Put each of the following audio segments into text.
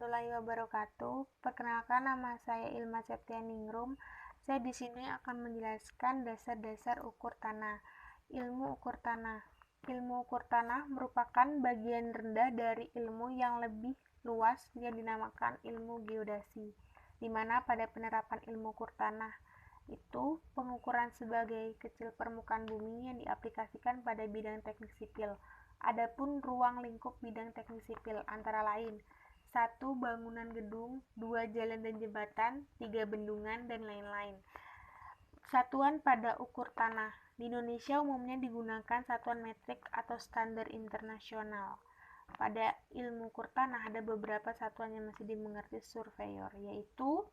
warahmatullahi wabarakatuh. Perkenalkan, nama saya Ilma Septianingrum. Saya di sini akan menjelaskan dasar-dasar ukur tanah. Ilmu ukur tanah. Ilmu ukur tanah merupakan bagian rendah dari ilmu yang lebih luas yang dinamakan ilmu geodasi, di mana pada penerapan ilmu ukur tanah itu pengukuran sebagai kecil permukaan bumi yang diaplikasikan pada bidang teknik sipil. Adapun ruang lingkup bidang teknik sipil antara lain 1. Bangunan gedung, 2. Jalan dan jembatan, 3. Bendungan, dan lain-lain. Satuan pada ukur tanah. Di Indonesia umumnya digunakan satuan metrik atau standar internasional. Pada ilmu ukur tanah ada beberapa satuan yang masih dimengerti surveyor, yaitu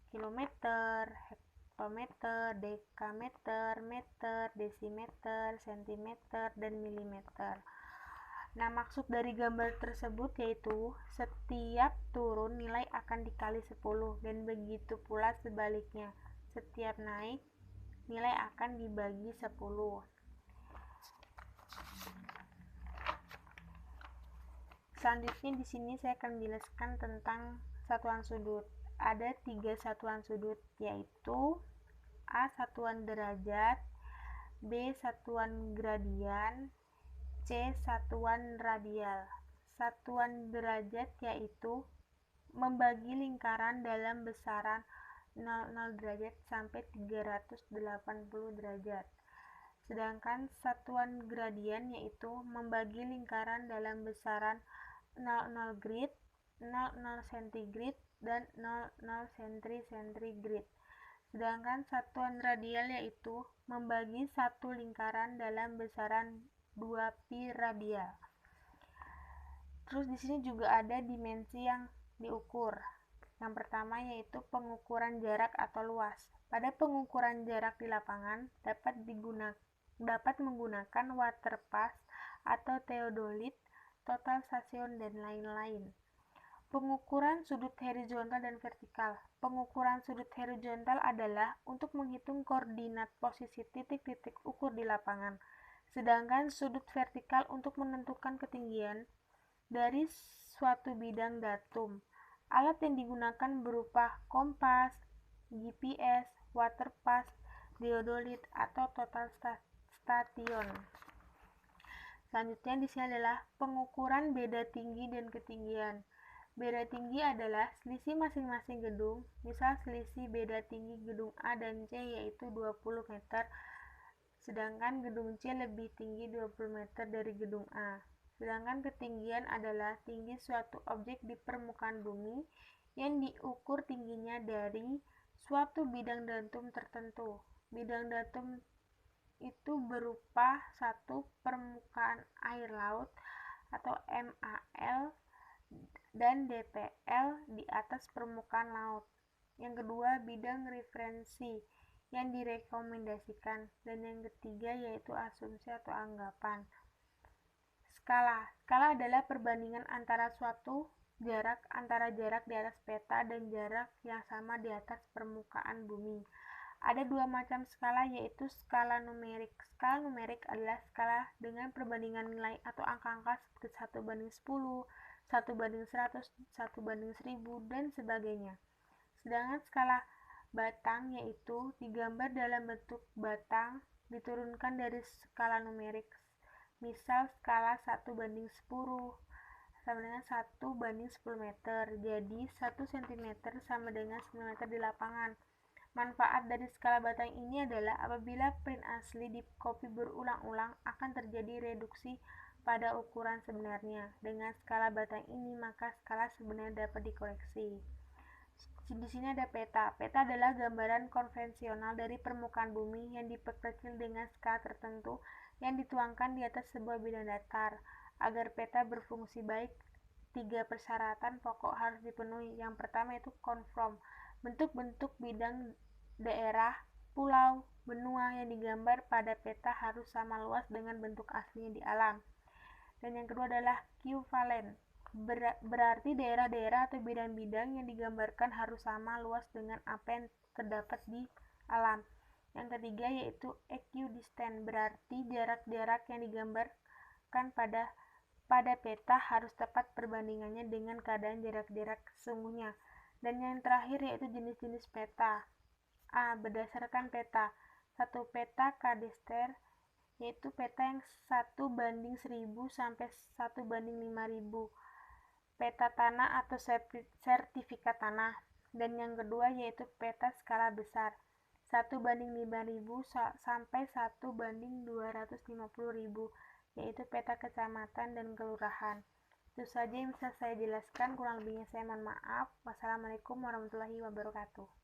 kilometer, hektometer, dekameter, meter, desimeter, sentimeter, dan milimeter. Nah, maksud dari gambar tersebut yaitu setiap turun nilai akan dikali 10 dan begitu pula sebaliknya. Setiap naik nilai akan dibagi 10. Selanjutnya di sini saya akan menjelaskan tentang satuan sudut. Ada 3 satuan sudut, yaitu A. Satuan derajat, B. Satuan gradian, C. Satuan radial. Satuan derajat yaitu membagi lingkaran dalam besaran 00 derajat sampai 380 derajat. Sedangkan satuan gradian yaitu membagi lingkaran dalam besaran 00 grid, 00 centigrade, dan 00 centigrade. Sedangkan satuan radial yaitu membagi satu lingkaran dalam besaran 2 pi radial. Terus di sini juga ada dimensi yang diukur. Yang pertama yaitu pengukuran jarak atau luas. Pada pengukuran jarak di lapangan dapat menggunakan waterpass atau theodolit, total station, dan lain-lain. Pengukuran sudut horizontal dan vertikal. Pengukuran sudut horizontal adalah untuk menghitung koordinat posisi titik-titik ukur di lapangan. Sedangkan sudut vertikal untuk menentukan ketinggian dari suatu bidang datum. Alat yang digunakan berupa kompas, GPS, waterpass, theodolit, atau total station. Selanjutnya di sini adalah pengukuran beda tinggi dan ketinggian. Beda tinggi adalah selisih masing-masing gedung. Misal selisih beda tinggi gedung A dan C yaitu 20 meter, sedangkan gedung C lebih tinggi 20 meter dari gedung A. Sedangkan ketinggian adalah tinggi suatu objek di permukaan bumi yang diukur tingginya dari suatu bidang datum tertentu. Bidang datum itu berupa satu permukaan air laut atau MAL dan DPL di atas permukaan laut. Yang kedua, bidang referensi yang direkomendasikan, dan yang ketiga yaitu asumsi atau anggapan. Skala adalah perbandingan antara suatu jarak di atas peta dan jarak yang sama di atas permukaan bumi. Ada 2 macam skala, yaitu skala numerik. Skala numerik adalah skala dengan perbandingan nilai atau angka-angka seperti 1:10, 1:100, 1:1000, dan sebagainya. Sedangkan skala batang yaitu digambar dalam bentuk batang diturunkan dari skala numerik. Misal skala 1:10 sama dengan 1:10 meter. Jadi 1 cm sama dengan 9 meter di lapangan. Manfaat dari skala batang ini adalah apabila print asli di copy berulang-ulang akan terjadi reduksi pada ukuran sebenarnya. Dengan skala batang ini maka skala sebenarnya dapat dikoreksi. Di sini ada peta. Peta adalah gambaran konvensional dari permukaan bumi yang diperkecil dengan skala tertentu yang dituangkan di atas sebuah bidang datar. Agar peta berfungsi baik, 3 persyaratan pokok harus dipenuhi. Yang pertama itu konform. Bentuk-bentuk bidang daerah, pulau, benua yang digambar pada peta harus sama luas dengan bentuk aslinya di alam. Dan yang kedua adalah equivalent. Berarti daerah-daerah atau bidang-bidang yang digambarkan harus sama luas dengan apa yang terdapat di alam. Yang ketiga yaitu equidistant, berarti jarak-jarak yang digambarkan pada pada peta harus tepat perbandingannya dengan keadaan jarak-jarak sesungguhnya. Dan yang terakhir yaitu jenis-jenis peta. A. Berdasarkan peta. 1. Peta kadastrer, yaitu peta yang 1:1000 sampai 1:5000. Peta tanah atau sertifikat tanah. Dan yang kedua yaitu peta skala besar, 1:5000 sampai 1:250.000, yaitu peta kecamatan dan kelurahan. Itu saja yang bisa saya jelaskan, kurang lebihnya saya mohon maaf. Wassalamualaikum warahmatullahi wabarakatuh.